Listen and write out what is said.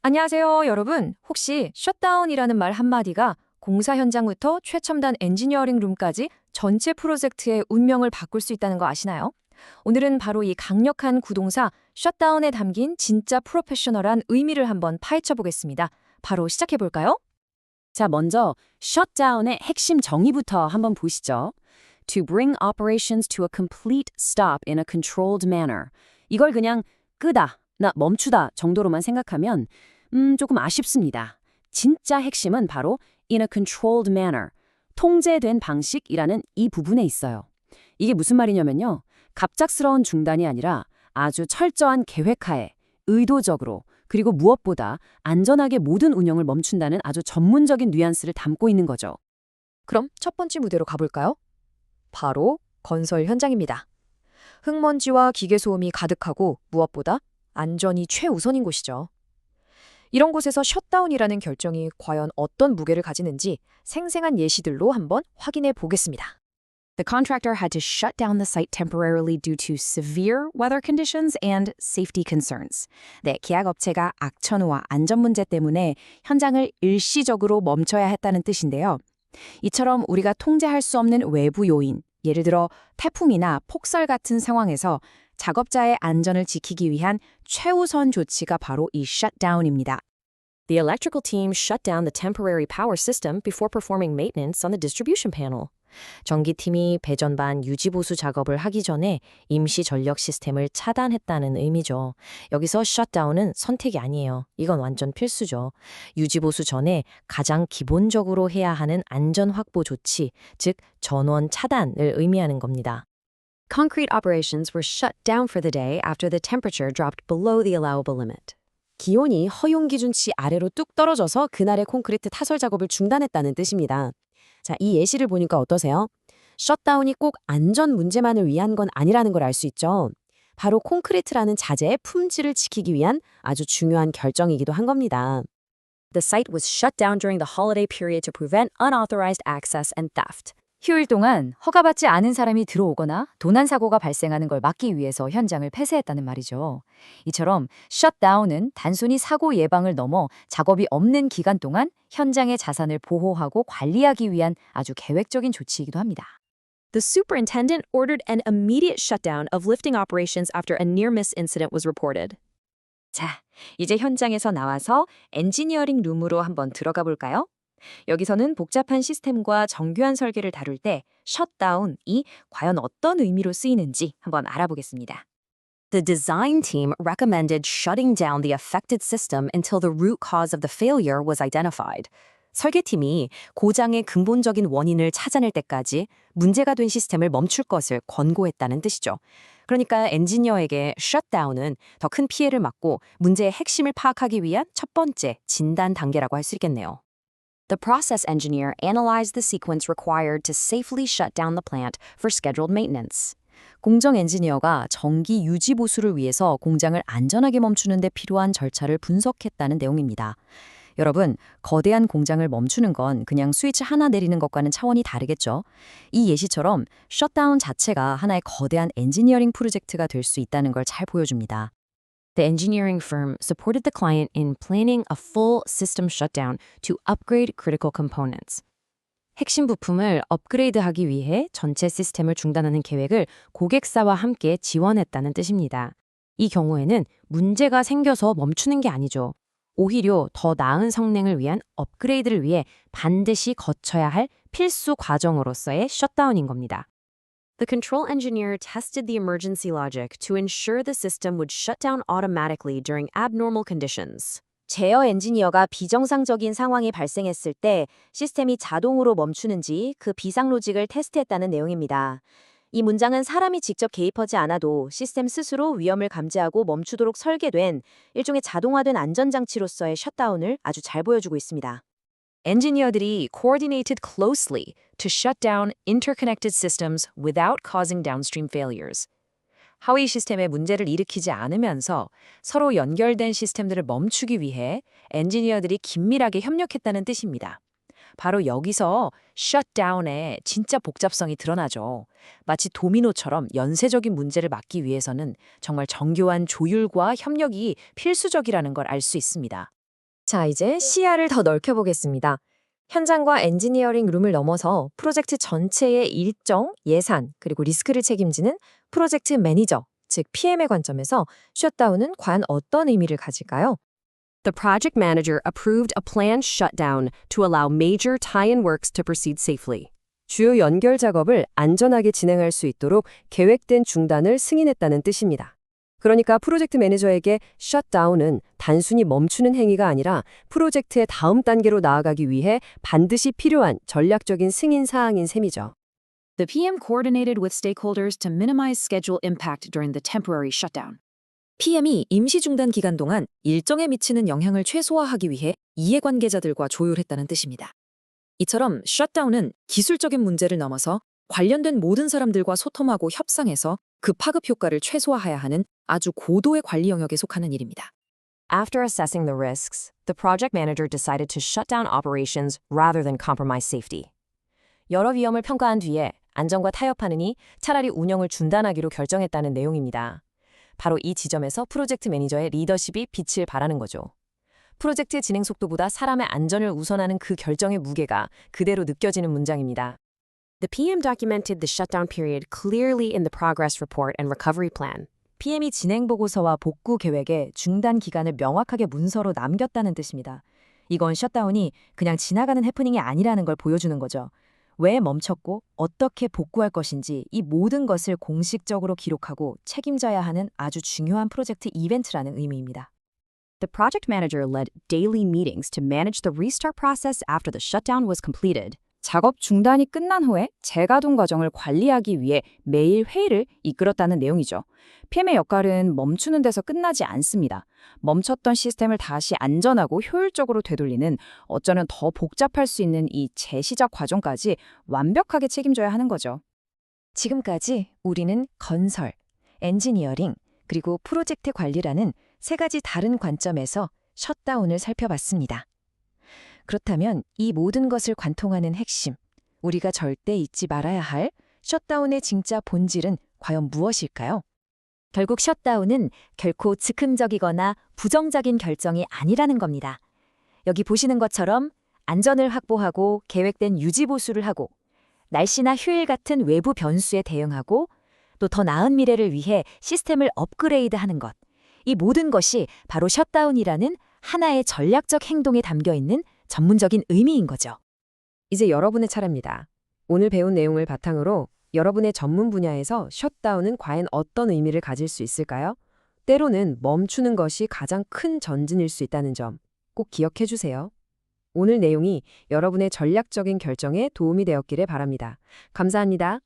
안녕하세요, 여러분. 혹시 셧다운이라는 말 한마디가 공사 현장부터 최첨단 엔지니어링 룸까지 전체 프로젝트의 운명을 바꿀 수 있다는 거 아시나요? 오늘은 바로 이 강력한 구동사 셧다운에 담긴 진짜 프로페셔널한 의미를 한번 파헤쳐 보겠습니다. 바로 시작해 볼까요? 자, 먼저 shutdown의 핵심 정의부터 한번 보시죠. To bring operations to a complete stop in a controlled manner. 이걸 그냥 끄다, 멈추다 정도로만 생각하면 조금 아쉽습니다. 진짜 핵심은 바로 in a controlled manner, 통제된 방식이라는 이 부분에 있어요. 이게 무슨 말이냐면요. 갑작스러운 중단이 아니라 아주 철저한 계획하에 의도적으로 그리고 무엇보다 안전하게 모든 운영을 멈춘다는 아주 전문적인 뉘앙스를 담고 있는 거죠. 그럼 첫 번째 무대로 가볼까요? 바로 건설 현장입니다. 흙먼지와 기계 소음이 가득하고 무엇보다 안전이 최우선인 곳이죠. 이런 곳에서 셧다운이라는 결정이 과연 어떤 무게를 가지는지 생생한 예시들로 한번 확인해 보겠습니다. The contractor had to shut down the site temporarily due to severe weather conditions and safety concerns. 네, 계약업체가 악천후와 안전 문제 때문에 현장을 일시적으로 멈춰야 했다는 뜻인데요. 이처럼 우리가 통제할 수 없는 외부 요인, 예를 들어 태풍이나 폭설 같은 상황에서 작업자의 안전을 지키기 위한 최우선 조치가 바로 이 shutdown입니다. The electrical team shut down the temporary power system before performing maintenance on the distribution panel. 전기팀이 배전반 유지보수 작업을 하기 전에 임시 전력 시스템을 차단했다는 의미죠. 여기서 shutdown은 선택이 아니에요. 이건 완전 필수죠. 유지보수 전에 가장 기본적으로 해야 하는 안전 확보 조치, 즉 전원 차단을 의미하는 겁니다. Concrete operations were shut down for the day after the temperature dropped below the allowable limit. 기온이 허용 기준치 아래로 뚝 떨어져서 그날의 콘크리트 타설 작업을 중단했다는 뜻입니다. 자, 이 예시를 보니까 어떠세요? 셧다운이 꼭 안전 문제만을 위한 건 아니라는 걸 알 수 있죠. 바로 콘크리트라는 자재의 품질을 지키기 위한 아주 중요한 결정이기도 한 겁니다. The site was shut down during the holiday period to prevent unauthorized access and theft. 휴일 동안 허가받지 않은 사람이 들어오거나 도난 사고가 발생하는 걸 막기 위해서 현장을 폐쇄했다는 말이죠. 이처럼 셧다운은 단순히 사고 예방을 넘어 작업이 없는 기간 동안 현장의 자산을 보호하고 관리하기 위한 아주 계획적인 조치이기도 합니다. The superintendent ordered an immediate shutdown of lifting operations after a near-miss incident was reported. 자, 이제 현장에서 나와서 엔지니어링 룸으로 한번 들어가 볼까요? 여기서는 복잡한 시스템과 정교한 설계를 다룰 때 셧다운이 과연 어떤 의미로 쓰이는지 한번 알아보겠습니다. The design team recommended shutting down the affected system until the root cause of the failure was identified. 설계팀이 고장의 근본적인 원인을 찾아낼 때까지 문제가 된 시스템을 멈출 것을 권고했다는 뜻이죠. 그러니까 엔지니어에게 셧다운은 더 큰 피해를 막고 문제의 핵심을 파악하기 위한 첫 번째 진단 단계라고 할 수 있겠네요. The process engineer analyzed the sequence required to safely shut down the plant for scheduled maintenance. 공정 엔지니어가 정기 유지 보수를 위해서 공장을 안전하게 멈추는 데 필요한 절차를 분석했다는 내용입니다. 여러분, 거대한 공장을 멈추는 건 그냥 스위치 하나 내리는 것과는 차원이 다르겠죠. 이 예시처럼 셧다운 자체가 하나의 거대한 엔지니어링 프로젝트가 될 수 있다는 걸 잘 보여줍니다. The engineering firm supported the client in planning a full system shutdown to upgrade critical components. 핵심 부품을 업그레이드하기 위해 전체 시스템을 중단하는 계획을 고객사와 함께 지원했다는 뜻입니다. 이 경우에는 문제가 생겨서 멈추는 게 아니죠. 오히려 더 나은 성능을 위한 업그레이드를 위해 반드시 거쳐야 할 필수 과정으로서의 셧다운인 겁니다. The control engineer tested the emergency logic to ensure the system would shut down automatically during abnormal conditions. 제어 엔지니어가 비정상적인 상황이 발생했을 때 시스템이 자동으로 멈추는지 그 비상 로직을 테스트했다는 내용입니다. 이 문장은 사람이 직접 개입하지 않아도 시스템 스스로 위험을 감지하고 멈추도록 설계된 일종의 자동화된 안전장치로서의 셧다운을 아주 잘 보여주고 있습니다. Engineer들이 coordinated closely to shut down interconnected systems without causing downstream failures. 하위 시스템에 문제를 일으키지 않으면서 서로 연결된 시스템들을 멈추기 위해 엔지니어들이 긴밀하게 협력했다는 뜻입니다. 바로 여기서 셧다운의 진짜 복잡성이 드러나죠. 마치 도미노처럼 연쇄적인 문제를 막기 위해서는 정말 정교한 조율과 협력이 필수적이라는 걸 알 수 있습니다. 자, 이제 시야를 더 넓혀보겠습니다. 현장과 엔지니어링 룸을 넘어서 프로젝트 전체의 일정, 예산, 그리고 리스크를 책임지는 프로젝트 매니저, 즉 PM의 관점에서 셧다운은 과연 어떤 의미를 가질까요? The project manager approved a planned shutdown to allow major tie-in works to proceed safely. 주요 연결 작업을 안전하게 진행할 수 있도록 계획된 중단을 승인했다는 뜻입니다. 그러니까 프로젝트 매니저에게 셧다운은 단순히 멈추는 행위가 아니라 프로젝트의 다음 단계로 나아가기 위해 반드시 필요한 전략적인 승인 사항인 셈이죠. The PM coordinated with stakeholders to minimize schedule impact during the temporary shutdown. PM이 임시 중단 기간 동안 일정에 미치는 영향을 최소화하기 위해 이해관계자들과 조율했다는 뜻입니다. 이처럼 셧다운은 기술적인 문제를 넘어서 관련된 모든 사람들과 소통하고 협상해서 그 파급 효과를 최소화해야 하는 아주 고도의 관리 영역에 속하는 일입니다. After assessing the risks, the project manager decided to shut down operations rather than compromise safety. 여러 위험을 평가한 뒤에 안전과 타협하느니 차라리 운영을 중단하기로 결정했다는 내용입니다. 바로 이 지점에서 프로젝트 매니저의 리더십이 빛을 발하는 거죠. 프로젝트 진행 속도보다 사람의 안전을 우선하는 그 결정의 무게가 그대로 느껴지는 문장입니다. The PM documented the shutdown period clearly in the progress report and recovery plan. PM이 진행 보고서와 복구 계획에 중단 기간을 명확하게 문서로 남겼다는 뜻입니다. 이건 셧다운이 그냥 지나가는 해프닝이 아니라는 걸 보여주는 거죠. 왜 멈췄고 어떻게 복구할 것인지 이 모든 것을 공식적으로 기록하고 책임져야 하는 아주 중요한 프로젝트 이벤트라는 의미입니다. The project manager led daily meetings to manage the restart process after the shutdown was completed. 작업 중단이 끝난 후에 재가동 과정을 관리하기 위해 매일 회의를 이끌었다는 내용이죠. PM의 역할은 멈추는 데서 끝나지 않습니다. 멈췄던 시스템을 다시 안전하고 효율적으로 되돌리는 어쩌면 더 복잡할 수 있는 이 재시작 과정까지 완벽하게 책임져야 하는 거죠. 지금까지 우리는 건설, 엔지니어링, 그리고 프로젝트 관리라는 세 가지 다른 관점에서 셧다운을 살펴봤습니다. 그렇다면 이 모든 것을 관통하는 핵심, 우리가 절대 잊지 말아야 할 셧다운의 진짜 본질은 과연 무엇일까요? 결국 셧다운은 결코 즉흥적이거나 부정적인 결정이 아니라는 겁니다. 여기 보시는 것처럼 안전을 확보하고 계획된 유지 보수를 하고 날씨나 휴일 같은 외부 변수에 대응하고 또 더 나은 미래를 위해 시스템을 업그레이드하는 것. 이 모든 것이 바로 셧다운이라는 하나의 전략적 행동에 담겨 있는 전문적인 의미인 거죠. 이제 여러분의 차례입니다. 오늘 배운 내용을 바탕으로 여러분의 전문 분야에서 셧다운은 과연 어떤 의미를 가질 수 있을까요? 때로는 멈추는 것이 가장 큰 전진일 수 있다는 점 꼭 기억해 주세요. 오늘 내용이 여러분의 전략적인 결정에 도움이 되었기를 바랍니다. 감사합니다.